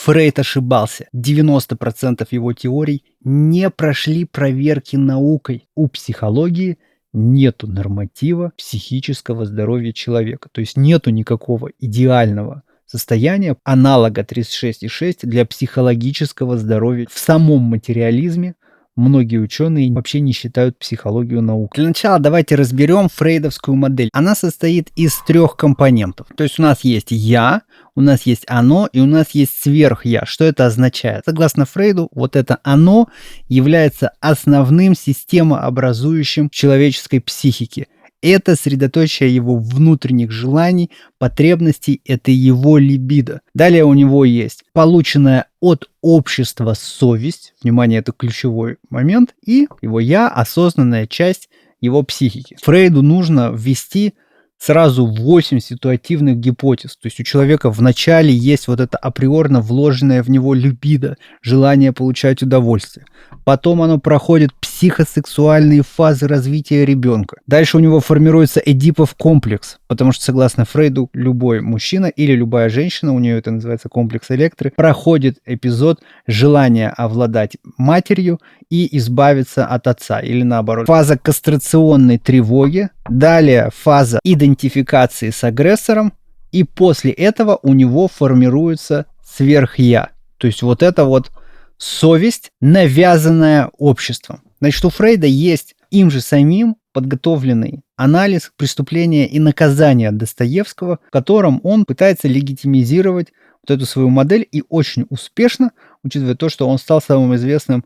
Фрейд ошибался. 90% его теорий не прошли проверки наукой. У психологии нету норматива психического здоровья человека. То есть нету никакого идеального состояния, аналога 36,6 для психологического здоровья. В самом материализме многие ученые вообще не считают психологию наукой. Для начала давайте разберем фрейдовскую модель. Она состоит из 3 компонентов. То есть у нас есть «я», у нас есть «оно» и у нас есть «сверх-я». Что это означает? Согласно Фрейду, вот это «оно» является основным системообразующим человеческой психики. Это средоточие его внутренних желаний, потребностей, это его либидо. Далее у него есть полученная от общества совесть, внимание, это ключевой момент, и его «я», осознанная часть его психики. Фрейду нужно ввести сразу 8 ситуативных гипотез. То есть у человека вначале есть вот это априорно вложенное в него либидо, желание получать удовольствие. Потом оно проходит психосексуальные фазы развития ребенка. Дальше у него формируется Эдипов комплекс, потому что, согласно Фрейду, любой мужчина или любая женщина, у нее это называется комплекс Электры, проходит эпизод желания овладать матерью и избавиться от отца, или наоборот. Фаза кастрационной тревоги, далее фаза идентификации с агрессором, и после этого у него формируется сверх-я. То есть вот это вот совесть, навязанная обществом. Значит, у Фрейда есть им же самим подготовленный анализ преступления и наказания Достоевского, в котором он пытается легитимизировать вот эту свою модель и очень успешно, учитывая то, что он стал самым известным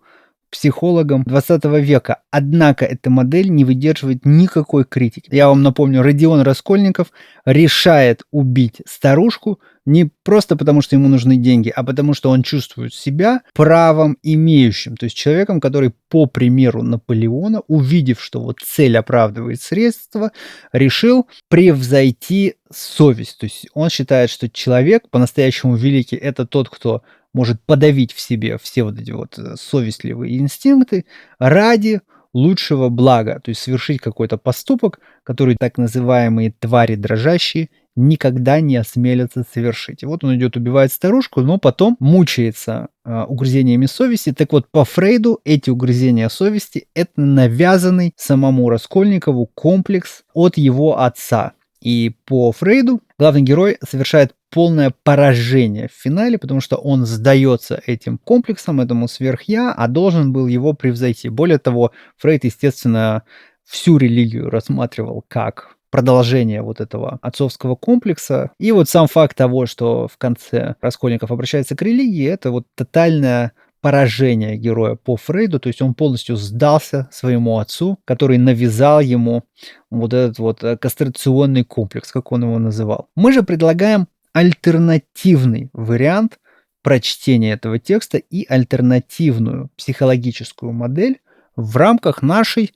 психологом 20 века. Однако эта модель не выдерживает никакой критики. Я вам напомню, Родион Раскольников решает убить старушку не просто потому, что ему нужны деньги, а потому, что он чувствует себя правом имеющим. То есть человеком, который, по примеру Наполеона, увидев, что вот цель оправдывает средства, решил превзойти совесть. То есть он считает, что человек по-настоящему великий – это тот, кто может подавить в себе все вот эти вот совестливые инстинкты ради лучшего блага, то есть совершить какой-то поступок, который так называемые твари дрожащие никогда не осмелятся совершить. И вот он идет, убивает старушку, но потом мучается угрызениями совести. Так вот, по Фрейду эти угрызения совести – это навязанный самому Раскольникову комплекс от его отца. И по Фрейду главный герой совершает полное поражение в финале, потому что он сдается этим комплексом, этому сверх-я, а должен был его превзойти. Более того, Фрейд, естественно, всю религию рассматривал как продолжение вот этого отцовского комплекса. И вот сам факт того, что в конце Раскольников обращается к религии, это вот тотальное поражение героя по Фрейду, то есть он полностью сдался своему отцу, который навязал ему вот этот вот кастрационный комплекс, как он его называл. Мы же предлагаем альтернативный вариант прочтения этого текста и альтернативную психологическую модель в рамках нашей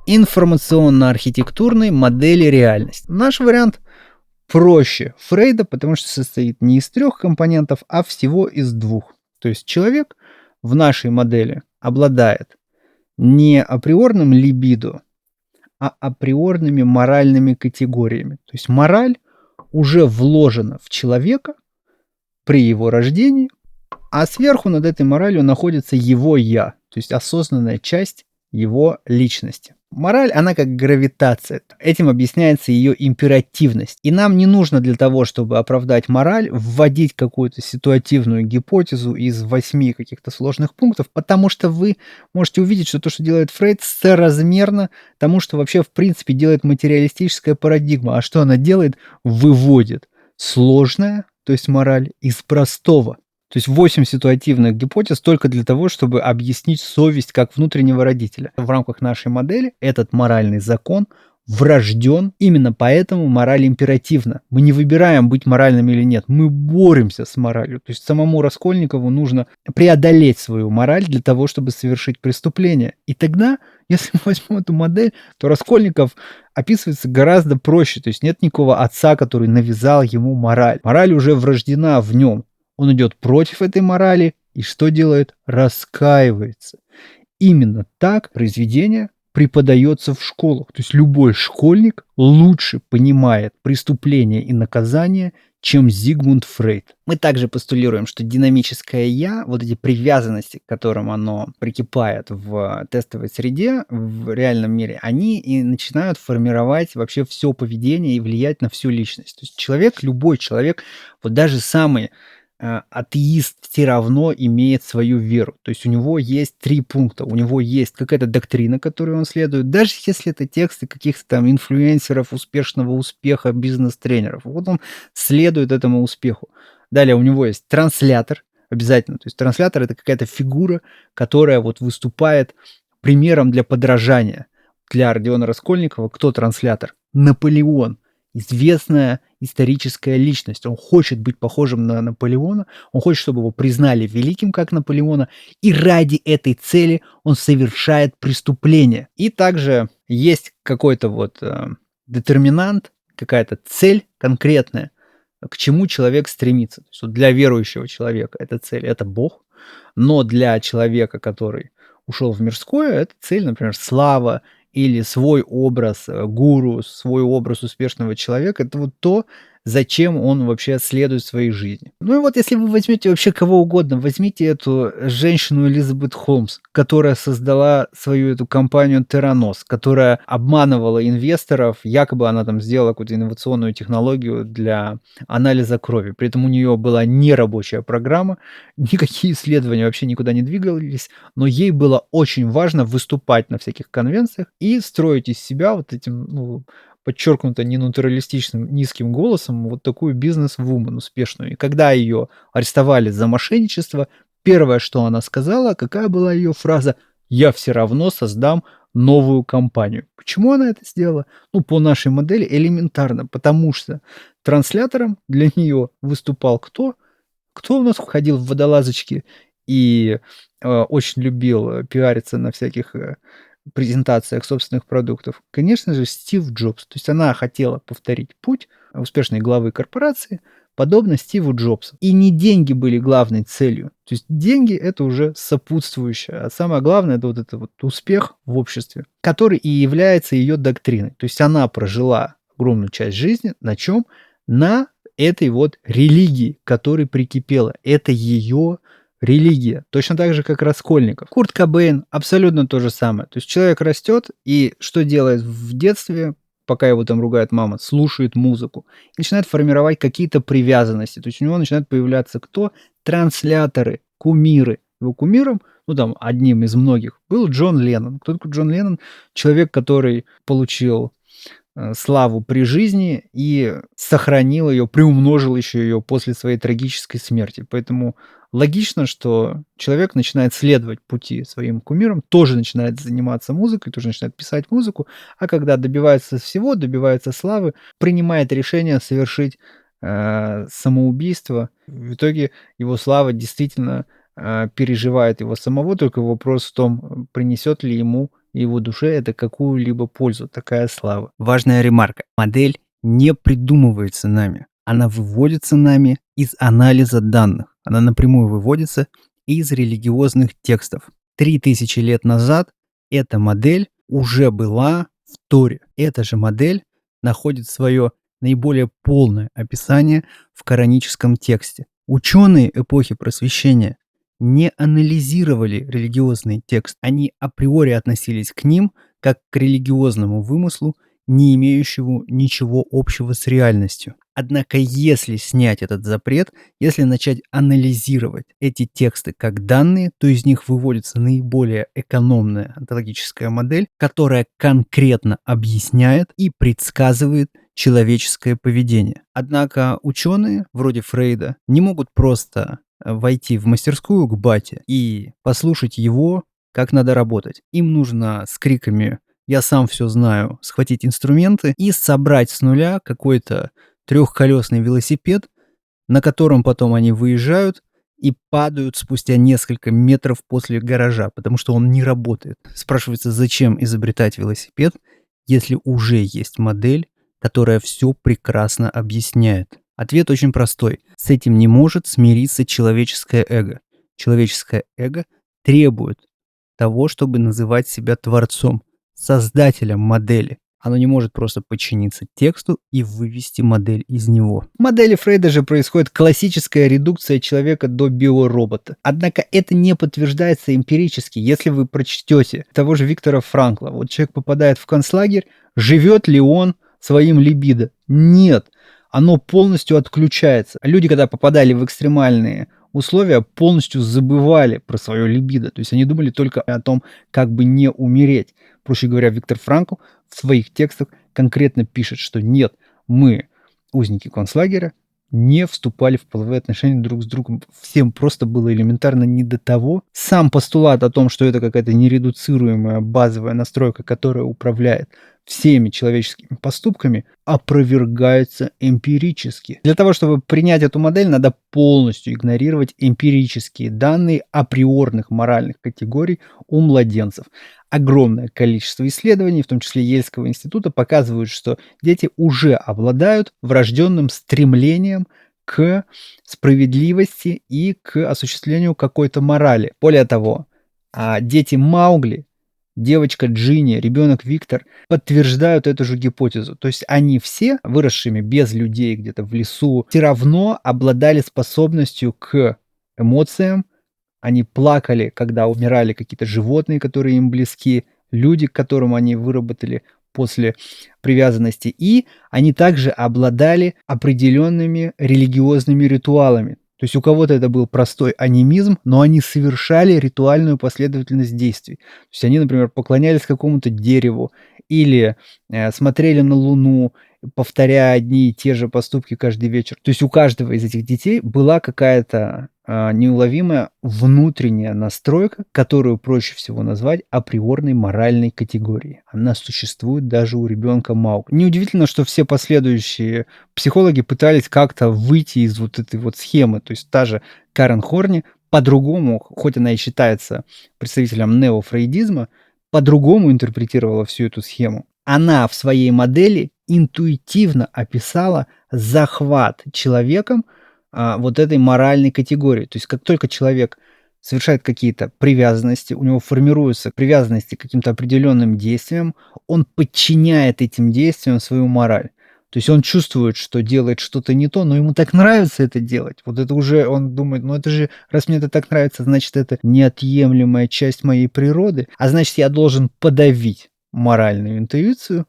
информационно-архитектурной модели реальности. Наш вариант проще Фрейда, потому что состоит не из 3 компонентов, а всего из 2. То есть человек в нашей модели обладает не априорным либидо, а априорными моральными категориями. То есть мораль уже вложена в человека при его рождении, а сверху над этой моралью находится его «я», то есть осознанная часть его личности. Мораль, она как гравитация. Этим объясняется ее императивность. И нам не нужно для того, чтобы оправдать мораль, вводить какую-то ситуативную гипотезу из 8 каких-то сложных пунктов, потому что вы можете увидеть, что то, что делает Фрейд, соразмерно тому, что вообще в принципе делает материалистическая парадигма. А что она делает? Выводит сложное, то есть мораль, из простого. То есть 8 ситуативных гипотез только для того, чтобы объяснить совесть как внутреннего родителя. В рамках нашей модели этот моральный закон врожден, именно поэтому мораль императивна. Мы не выбираем, быть моральным или нет, мы боремся с моралью. То есть самому Раскольникову нужно преодолеть свою мораль для того, чтобы совершить преступление. И тогда, если мы возьмем эту модель, то Раскольников описывается гораздо проще. То есть нет никакого отца, который навязал ему мораль. Мораль уже врождена в нем. Он идет против этой морали и что делает? Раскаивается. Именно так произведение преподается в школах. То есть любой школьник лучше понимает преступление и наказание, чем Зигмунд Фрейд. Мы также постулируем, что динамическое «я», вот эти привязанности, к которым оно прикипает в тестовой среде, в реальном мире, они и начинают формировать вообще все поведение и влиять на всю личность. То есть человек, любой человек, вот даже самый атеист все равно имеет свою веру. То есть у него есть 3 пункта. У него есть какая-то доктрина, которой он следует, даже если это тексты каких-то там инфлюенсеров, успешного успеха, бизнес-тренеров. Вот он следует этому успеху. Далее у него есть транслятор обязательно. То есть транслятор — это какая-то фигура, которая вот выступает примером для подражания. Для Родиона Раскольникова кто транслятор? Наполеон. Известная историческая личность. Он хочет быть похожим на Наполеона, он хочет, чтобы его признали великим, как Наполеона, и ради этой цели он совершает преступление. И также есть какой-то вот детерминант, какая-то цель конкретная, к чему человек стремится. То есть вот для верующего человека эта цель — это Бог, но для человека, который ушел в мирское, эта цель, например, слава или свой образ гуру, свой образ успешного человека — это вот то, зачем он вообще следует в своей жизни. Ну и вот если вы возьмете вообще кого угодно, возьмите эту женщину Элизабет Холмс, которая создала свою эту компанию Terranos, которая обманывала инвесторов, якобы она там сделала какую-то инновационную технологию для анализа крови. При этом у нее была нерабочая программа, никакие исследования вообще никуда не двигались, но ей было очень важно выступать на всяких конвенциях и строить из себя вот этим, ну, подчеркнуто ненатуралистичным низким голосом вот такую бизнес-вумен успешную. И когда ее арестовали за мошенничество, первое, что она сказала, какая была ее фраза: «Я все равно создам новую компанию». Почему она это сделала? Ну, по нашей модели элементарно, потому что транслятором для нее выступал кто? Кто у нас ходил в водолазочки и очень любил пиариться на всяких презентациях собственных продуктов? Конечно же, Стив Джобс. То есть она хотела повторить путь успешной главы корпорации, подобно Стиву Джобсу. И не деньги были главной целью. То есть деньги — это уже сопутствующее. А самое главное — это вот успех в обществе, который и является ее доктриной. То есть она прожила огромную часть жизни на чем? На этой вот религии, к которой прикипела. Это ее религия. Точно так же, как Раскольников. Курт Кобейн — абсолютно то же самое. То есть человек растет и что делает в детстве, пока его там ругает мама? Слушает музыку. И начинает формировать какие-то привязанности. То есть у него начинают появляться кто? Трансляторы, кумиры. Его кумиром, ну там одним из многих, был Джон Леннон. Кто такой Джон Леннон? Человек, который получил славу при жизни и сохранил ее, приумножил еще ее после своей трагической смерти. Поэтому логично, что человек начинает следовать пути своим кумирам, тоже начинает заниматься музыкой, тоже начинает писать музыку, а когда добивается всего, добивается славы, принимает решение совершить самоубийство. В итоге его слава действительно переживает его самого, только вопрос в том, принесет ли ему и его душе это какую-либо пользу, такая слава. Важная ремарка. Модель не придумывается нами. Она выводится нами из анализа данных. Она напрямую выводится из религиозных текстов. 3000 лет назад эта модель уже была в Торе. Эта же модель находит свое наиболее полное описание в кораническом тексте. Ученые эпохи Просвещения не анализировали религиозный текст. Они априори относились к ним как к религиозному вымыслу, не имеющему ничего общего с реальностью. Однако, если снять этот запрет, если начать анализировать эти тексты как данные, то из них выводится наиболее экономная онтологическая модель, которая конкретно объясняет и предсказывает человеческое поведение. Однако ученые, вроде Фрейда, не могут просто войти в мастерскую к бате и послушать его, как надо работать. Им нужно с криками «я сам все знаю» схватить инструменты и собрать с нуля какой-то трехколесный велосипед, на котором потом они выезжают и падают спустя несколько метров после гаража, потому что он не работает. Спрашивается, зачем изобретать велосипед, если уже есть модель, которая все прекрасно объясняет. Ответ очень простой. С этим не может смириться человеческое эго. Человеческое эго требует того, чтобы называть себя творцом, создателем модели. Оно не может просто подчиниться тексту и вывести модель из него. В модели Фрейда же происходит классическая редукция человека до биоробота. Однако это не подтверждается эмпирически. Если вы прочтете того же Виктора Франкла, вот человек попадает в концлагерь, живет ли он своим либидо? Нет. Оно полностью отключается. Люди, когда попадали в экстремальные условия, полностью забывали про свое либидо. То есть они думали только о том, как бы не умереть. Проще говоря, Виктор Франкл в своих текстах конкретно пишет, что нет, мы, узники концлагеря, не вступали в половые отношения друг с другом. Всем просто было элементарно не до того. Сам постулат о том, что это какая-то нередуцируемая базовая настройка, которая управляет всеми человеческими поступками, опровергается эмпирически. Для того, чтобы принять эту модель, надо полностью игнорировать эмпирические данные априорных моральных категорий у младенцев. Огромное количество исследований, в том числе Ельского института, показывают, что дети уже обладают врожденным стремлением к справедливости и к осуществлению какой-то морали. Более того, дети Маугли, девочка Джинни, ребенок Виктор подтверждают эту же гипотезу. То есть они все, выросшими без людей где-то в лесу, все равно обладали способностью к эмоциям. Они плакали, когда умирали какие-то животные, которые им близки, люди, к которым они выработали после привязанности. И они также обладали определенными религиозными ритуалами. То есть у кого-то это был простой анимизм, но они совершали ритуальную последовательность действий. То есть они, например, поклонялись какому-то дереву или смотрели на Луну, повторяя одни и те же поступки каждый вечер. То есть у каждого из этих детей была какая-то неуловимая внутренняя настройка, которую проще всего назвать априорной моральной категорией. Она существует даже у ребенка Маугли. Неудивительно, что все последующие психологи пытались как-то выйти из вот этой вот схемы. То есть та же Карен Хорни по-другому, хоть она и считается представителем неофрейдизма, по-другому интерпретировала всю эту схему. Она в своей модели интуитивно описала захват человеком вот этой моральной категории. То есть как только человек совершает какие-то привязанности, у него формируются привязанности к каким-то определенным действиям, он подчиняет этим действиям свою мораль. То есть он чувствует, что делает что-то не то, но ему так нравится это делать. Вот это уже он думает, ну это же, раз мне это так нравится, значит это неотъемлемая часть моей природы, а значит я должен подавить моральную интуицию,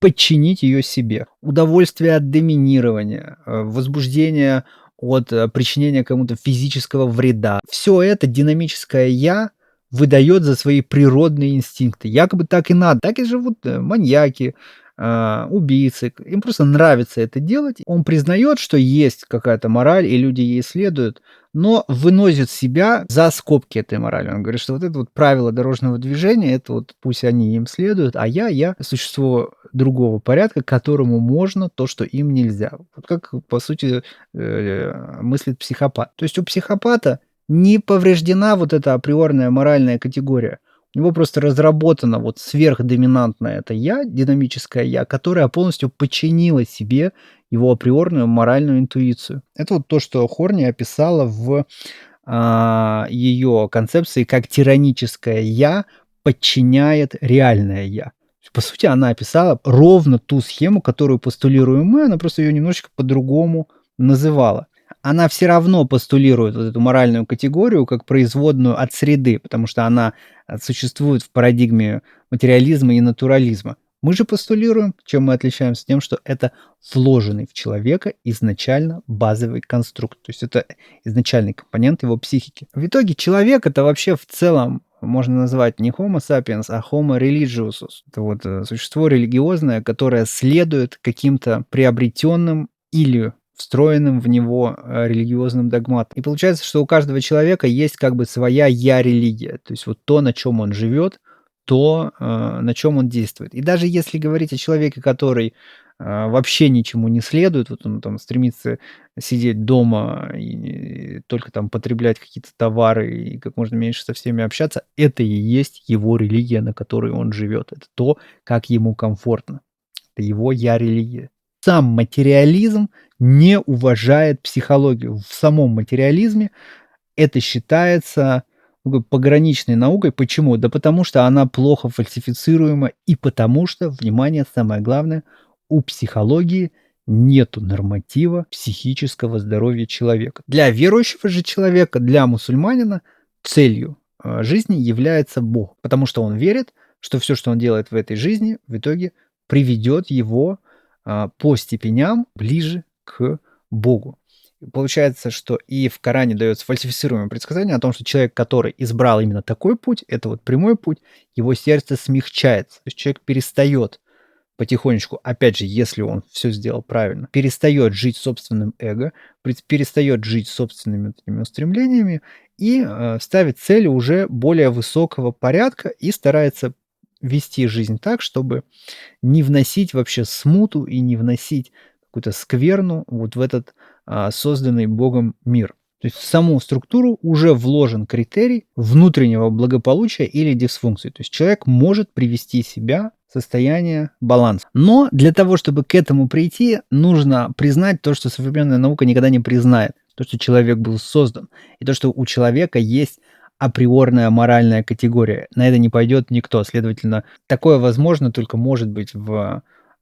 подчинить ее себе. Удовольствие от доминирования, возбуждение от причинения кому-то физического вреда. Все это динамическое «я» выдает за свои природные инстинкты. Якобы так и надо. Так и живут маньяки, убийцы. Им просто нравится это делать. Он признает, что есть какая-то мораль, и люди ей следуют, но выносит себя за скобки этой морали. Он говорит, что вот это вот правило дорожного движения, это вот пусть они им следуют, а я существо другого порядка, которому можно то, что им нельзя. Вот как, по сути, мыслит психопат. То есть у психопата не повреждена вот эта априорная моральная категория. У него просто разработано вот сверхдоминантное это «я», динамическое «я», которое полностью подчинило себе его априорную моральную интуицию. Это вот то, что Хорни описала в ее концепции, как тираническое «я» подчиняет реальное «я». По сути, она описала ровно ту схему, которую постулируем мы, она просто ее немножечко по-другому называла. Она все равно постулирует вот эту моральную категорию как производную от среды, потому что она существует в парадигме материализма и натурализма. Мы же постулируем, чем мы отличаемся, тем, что это вложенный в человека изначально базовый конструкт. То есть это изначальный компонент его психики. В итоге человек — это вообще в целом можно назвать не Homo sapiens, а Homo religiosus. Это вот существо религиозное, которое следует каким-то приобретенным или встроенным в него религиозным догматом. И получается, что у каждого человека есть как бы своя я-религия. То есть вот то, на чем он живет, то, на чем он действует. И даже если говорить о человеке, который вообще ничему не следует, вот он там стремится сидеть дома и только там потреблять какие-то товары и как можно меньше со всеми общаться, это и есть его религия, на которой он живет. Это то, как ему комфортно. Это его я-религия. Сам материализм не уважает психологию. В самом материализме это считается такой пограничной наукой. Почему? Да потому что она плохо фальсифицируема и потому что, внимание, самое главное, у психологии нету норматива психического здоровья человека. Для верующего же человека, для мусульманина целью жизни является Бог, потому что он верит, что все, что он делает в этой жизни, в итоге приведет его по степеням ближе к Богу. Получается, что и в Коране дается фальсифицируемое предсказание о том, что человек, который избрал именно такой путь, это вот прямой путь, его сердце смягчается. То есть человек перестает потихонечку, опять же, если он все сделал правильно, перестает жить собственным эго, перестает жить собственными вот этими устремлениями и ставит цели уже более высокого порядка и старается вести жизнь так, чтобы не вносить вообще смуту и не вносить какую-то скверну вот в этот созданный Богом мир. То есть в саму структуру уже вложен критерий внутреннего благополучия или дисфункции. То есть человек может привести себя в состояние баланса. Но для того, чтобы к этому прийти, нужно признать то, что современная наука никогда не признает. То, что человек был создан. И то, что у человека есть априорная моральная категория. На это не пойдет никто. Следовательно, такое возможно только может быть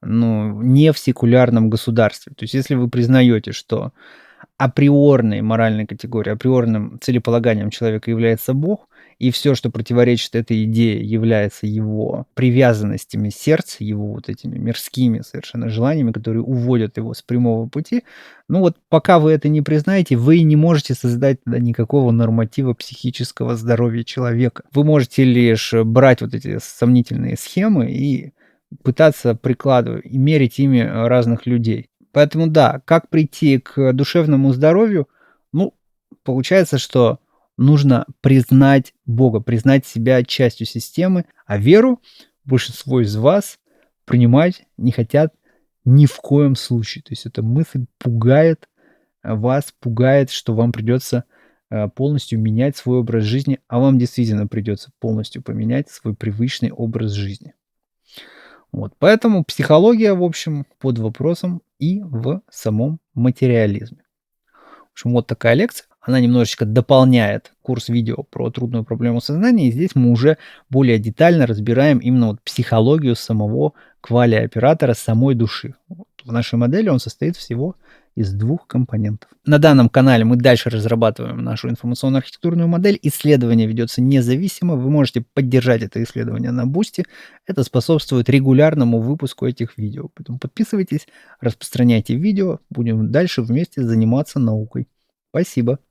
не в секулярном государстве. То есть если вы признаете, что априорной моральной категорией, априорным целеполаганием человека является Бог, и все, что противоречит этой идее, является его привязанностями сердца, его вот этими мирскими совершенно желаниями, которые уводят его с прямого пути. Ну вот пока вы это не признаете, вы не можете создать тогда никакого норматива психического здоровья человека. Вы можете лишь брать вот эти сомнительные схемы и пытаться прикладывать и мерить ими разных людей. Поэтому да, как прийти к душевному здоровью? Ну, получается, что нужно признать Бога, признать себя частью системы, а веру большинство из вас принимать не хотят ни в коем случае. То есть эта мысль пугает вас, пугает, что вам придется полностью менять свой образ жизни, а вам действительно придется полностью поменять свой привычный образ жизни. Вот, поэтому психология, в общем, под вопросом и в самом материализме. В общем, вот такая лекция. Она немножечко дополняет курс видео про трудную проблему сознания. И здесь мы уже более детально разбираем именно вот психологию самого квали-оператора, самой души. Вот в нашей модели он состоит всего из двух компонентов. На данном канале мы дальше разрабатываем нашу информационно-архитектурную модель. Исследование ведется независимо. Вы можете поддержать это исследование на Бусти. Это способствует регулярному выпуску этих видео. Поэтому подписывайтесь, распространяйте видео. Будем дальше вместе заниматься наукой. Спасибо.